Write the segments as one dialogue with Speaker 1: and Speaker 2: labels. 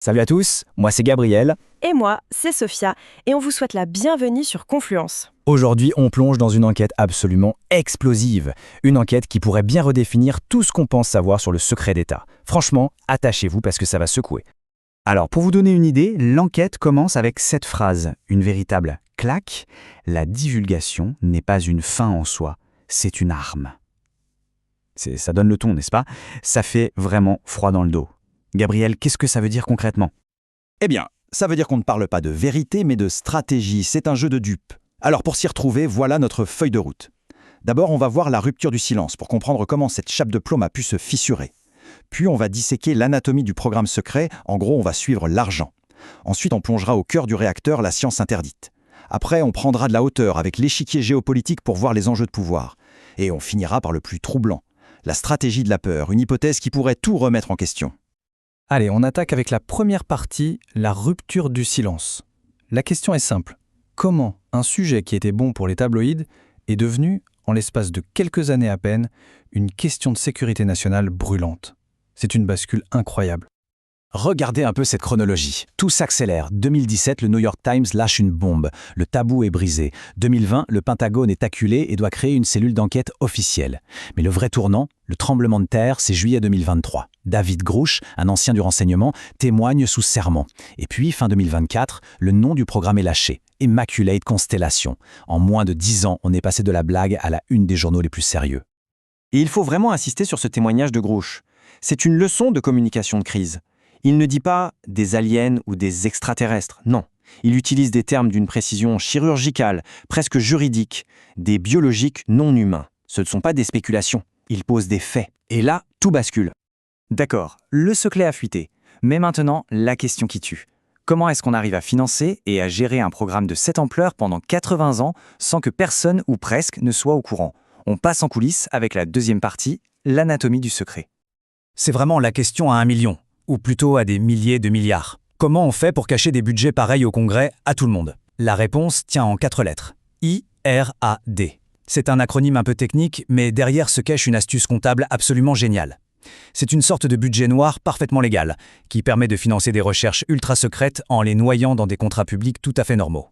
Speaker 1: Salut à tous, moi c'est Gabriel.
Speaker 2: Et moi, c'est Sophia, et on vous souhaite la bienvenue sur Confluence.
Speaker 1: Aujourd'hui, on plonge dans une enquête absolument explosive. Une enquête qui pourrait bien redéfinir tout ce qu'on pense savoir sur le secret d'État. Franchement, attachez-vous parce que ça va secouer.
Speaker 3: Alors, pour vous donner une idée, l'enquête commence avec cette phrase, une véritable claque. La divulgation n'est pas une fin en soi, c'est une arme. Ça donne le ton, n'est-ce pas? Ça fait vraiment froid dans le dos. Gabriel, qu'est-ce que ça veut dire concrètement?
Speaker 4: Eh bien, ça veut dire qu'on ne parle pas de vérité, mais de stratégie. C'est un jeu de dupes. Alors pour s'y retrouver, voilà notre feuille de route. D'abord, on va voir la rupture du silence pour comprendre comment cette chape de plomb a pu se fissurer. Puis on va disséquer l'anatomie du programme secret, en gros on va suivre l'argent. Ensuite on plongera au cœur du réacteur la science interdite. Après on prendra de la hauteur avec l'échiquier géopolitique pour voir les enjeux de pouvoir. Et on finira par le plus troublant, la stratégie de la peur, une hypothèse qui pourrait tout remettre en question.
Speaker 5: Allez, on attaque avec la première partie, la rupture du silence. La question est simple. Comment un sujet qui était bon pour les tabloïds est devenu, en l'espace de quelques années à peine, une question de sécurité nationale brûlante? C'est une bascule incroyable.
Speaker 1: Regardez un peu cette chronologie. Tout s'accélère. 2017, le New York Times lâche une bombe. Le tabou est brisé. 2020, le Pentagone est acculé et doit créer une cellule d'enquête officielle. Mais le vrai tournant, le tremblement de terre, c'est juillet 2023. David Grusch, un ancien du renseignement, témoigne sous serment. Et puis, fin 2024, le nom du programme est lâché. Immaculate Constellation. En moins de 10 ans, on est passé de la blague à la une des journaux les plus sérieux.
Speaker 3: Et il faut vraiment insister sur ce témoignage de Grusch. C'est une leçon de communication de crise. Il ne dit pas des aliens ou des extraterrestres, non. Il utilise des termes d'une précision chirurgicale, presque juridique, des biologiques non humains. Ce ne sont pas des spéculations, il pose des faits. Et là, tout bascule. D'accord, le secret a fuité. Mais maintenant, la question qui tue. Comment est-ce qu'on arrive à financer et à gérer un programme de cette ampleur pendant 80 ans sans que personne ou presque ne soit au courant? On passe en coulisses avec la deuxième partie, l'anatomie du secret.
Speaker 1: C'est vraiment la question à 1 million, ou plutôt à des milliers de milliards. Comment on fait pour cacher des budgets pareils au Congrès à tout le monde? La réponse tient en 4 lettres. IRAD. C'est un acronyme un peu technique, mais derrière se cache une astuce comptable absolument géniale. C'est une sorte de budget noir parfaitement légal, qui permet de financer des recherches ultra secrètes en les noyant dans des contrats publics tout à fait normaux.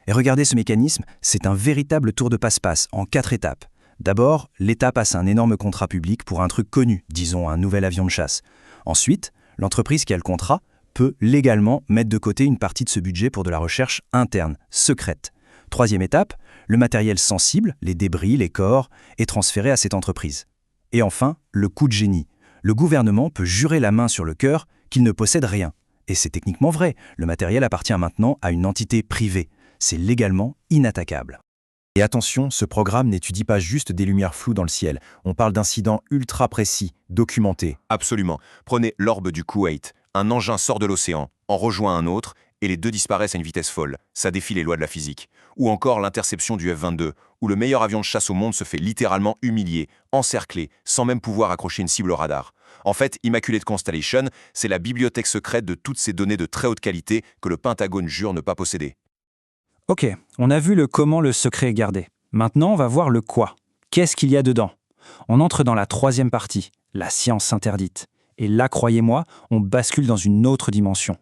Speaker 3: Et regardez ce mécanisme, c'est un véritable tour de passe-passe en 4 étapes. D'abord, l'État passe un énorme contrat public pour un truc connu, disons un nouvel avion de chasse. Ensuite, l'entreprise qui a le contrat peut légalement mettre de côté une partie de ce budget pour de la recherche interne, secrète. Troisième étape, le matériel sensible, les débris, les corps, est transféré à cette entreprise. Et enfin, le coup de génie. Le gouvernement peut jurer la main sur le cœur qu'il ne possède rien. Et c'est techniquement vrai, le matériel appartient maintenant à une entité privée. C'est légalement inattaquable.
Speaker 4: Et attention, ce programme n'étudie pas juste des lumières floues dans le ciel. On parle d'incidents ultra précis, documentés.
Speaker 6: Absolument. Prenez l'orbe du Koweït. Un engin sort de l'océan, en rejoint un autre, et les deux disparaissent à une vitesse folle. Ça défie les lois de la physique. Ou encore l'interception du F-22, où le meilleur avion de chasse au monde se fait littéralement humilier, encercler, sans même pouvoir accrocher une cible au radar. En fait, Immaculate Constellation, c'est la bibliothèque secrète de toutes ces données de très haute qualité que le Pentagone jure ne pas posséder.
Speaker 3: Ok, on a vu le comment le secret est gardé. Maintenant, on va voir le quoi. Qu'est-ce qu'il y a dedans? On entre dans la troisième partie, la science interdite. Et là, croyez-moi, on bascule dans une autre dimension.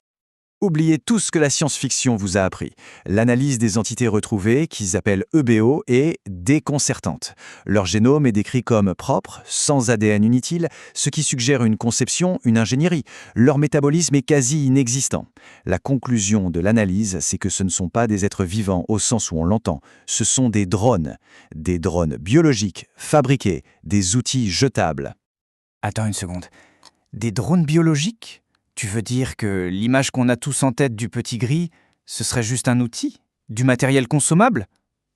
Speaker 4: Oubliez tout ce que la science-fiction vous a appris. L'analyse des entités retrouvées, qu'ils appellent EBO, est déconcertante. Leur génome est décrit comme propre, sans ADN inutile, ce qui suggère une conception, une ingénierie. Leur métabolisme est quasi inexistant. La conclusion de l'analyse, c'est que ce ne sont pas des êtres vivants au sens où on l'entend. Ce sont des drones biologiques, fabriqués, des outils jetables.
Speaker 3: Attends une seconde. Des drones biologiques? Tu veux dire que l'image qu'on a tous en tête du petit gris, ce serait juste un outil? Du matériel consommable?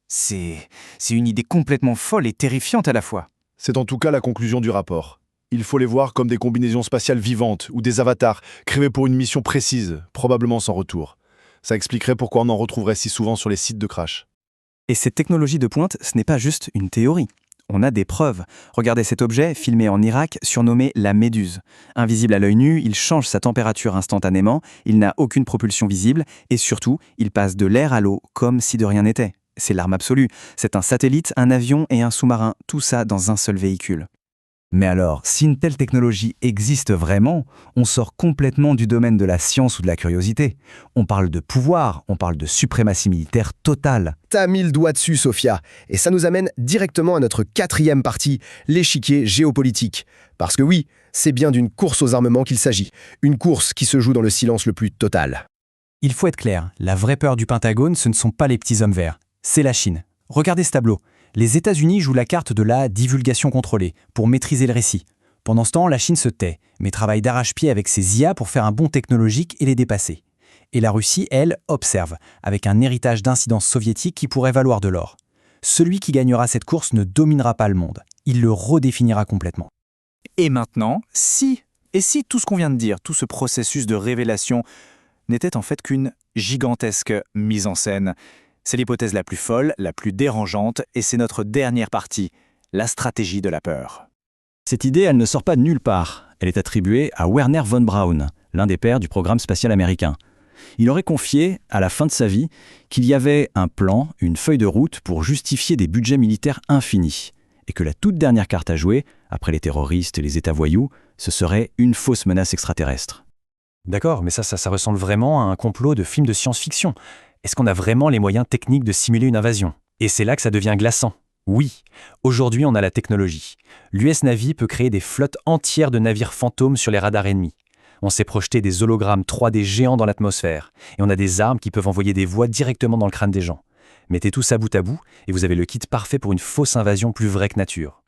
Speaker 3: C'est une idée complètement folle et terrifiante à la fois.
Speaker 7: C'est en tout cas la conclusion du rapport. Il faut les voir comme des combinaisons spatiales vivantes ou des avatars créés pour une mission précise, probablement sans retour. Ça expliquerait pourquoi on en retrouverait si souvent sur les sites de crash.
Speaker 3: Et cette technologie de pointe, ce n'est pas juste une théorie. On a des preuves. Regardez cet objet filmé en Irak, surnommé la Méduse. Invisible à l'œil nu, il change sa température instantanément, il n'a aucune propulsion visible et surtout, il passe de l'air à l'eau comme si de rien n'était. C'est l'arme absolue. C'est un satellite, un avion et un sous-marin, tout ça dans un seul véhicule.
Speaker 8: Mais alors, si une telle technologie existe vraiment, on sort complètement du domaine de la science ou de la curiosité. On parle de pouvoir, on parle de suprématie militaire totale.
Speaker 9: T'as mis le doigt dessus, Sophia. Et ça nous amène directement à notre 4e partie, l'échiquier géopolitique. Parce que oui, c'est bien d'une course aux armements qu'il s'agit. Une course qui se joue dans le silence le plus total.
Speaker 1: Il faut être clair, la vraie peur du Pentagone, ce ne sont pas les petits hommes verts, c'est la Chine. Regardez ce tableau. Les États-Unis jouent la carte de la divulgation contrôlée, pour maîtriser le récit. Pendant ce temps, la Chine se tait, mais travaille d'arrache-pied avec ses IA pour faire un bond technologique et les dépasser. Et la Russie, elle, observe, avec un héritage d'incidents soviétiques qui pourrait valoir de l'or. Celui qui gagnera cette course ne dominera pas le monde, il le redéfinira complètement.
Speaker 5: Et maintenant, si tout ce qu'on vient de dire, tout ce processus de révélation, n'était en fait qu'une gigantesque mise en scène. C'est l'hypothèse la plus folle, la plus dérangeante, et c'est notre dernière partie, la stratégie de la peur.
Speaker 4: Cette idée, elle ne sort pas de nulle part. Elle est attribuée à Werner von Braun, l'un des pères du programme spatial américain. Il aurait confié, à la fin de sa vie, qu'il y avait un plan, une feuille de route pour justifier des budgets militaires infinis, et que la toute dernière carte à jouer, après les terroristes et les États voyous, ce serait une fausse menace extraterrestre.
Speaker 1: D'accord, mais ça ressemble vraiment à un complot de film de science-fiction. Est-ce qu'on a vraiment les moyens techniques de simuler une invasion? Et c'est là que ça devient glaçant. Oui, aujourd'hui on a la technologie. L'US Navy peut créer des flottes entières de navires fantômes sur les radars ennemis. On s'est projeté des hologrammes 3D géants dans l'atmosphère, et on a des armes qui peuvent envoyer des voix directement dans le crâne des gens. Mettez tout ça bout à bout, et vous avez le kit parfait pour une fausse invasion plus vraie que nature.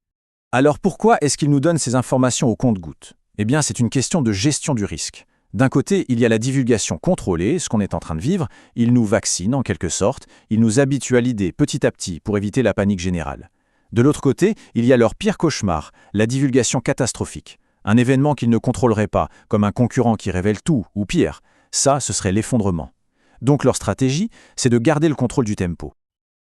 Speaker 3: Alors pourquoi est-ce qu'ils nous donnent ces informations au compte-gouttes? Eh bien, c'est une question de gestion du risque. D'un côté, il y a la divulgation contrôlée, ce qu'on est en train de vivre. Ils nous vaccinent en quelque sorte, ils nous habituent à l'idée petit à petit pour éviter la panique générale. De l'autre côté, il y a leur pire cauchemar, la divulgation catastrophique. Un événement qu'ils ne contrôleraient pas, comme un concurrent qui révèle tout, ou pire. Ça, ce serait l'effondrement. Donc leur stratégie, c'est de garder le contrôle du tempo.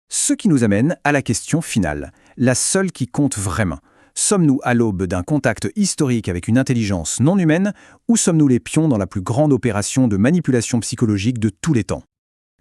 Speaker 8: Ce qui nous amène à la question finale, la seule qui compte vraiment. Sommes-nous à l'aube d'un contact historique avec une intelligence non humaine ou sommes-nous les pions dans la plus grande opération de manipulation psychologique de tous les temps?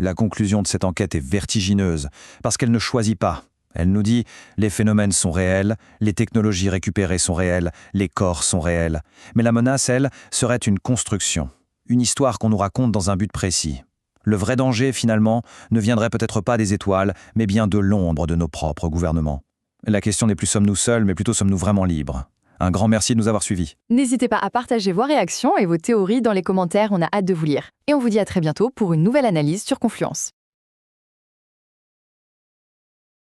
Speaker 4: La conclusion de cette enquête est vertigineuse, parce qu'elle ne choisit pas. Elle nous dit « les phénomènes sont réels, les technologies récupérées sont réelles, les corps sont réels. Mais la menace, elle, serait une construction, une histoire qu'on nous raconte dans un but précis. Le vrai danger, finalement, ne viendrait peut-être pas des étoiles, mais bien de l'ombre de nos propres gouvernements. La question n'est plus sommes-nous seuls, mais plutôt sommes-nous vraiment libres. Un grand merci de nous avoir suivis.
Speaker 10: N'hésitez pas à partager vos réactions et vos théories dans les commentaires, on a hâte de vous lire. Et on vous dit à très bientôt pour une nouvelle analyse sur Confluence.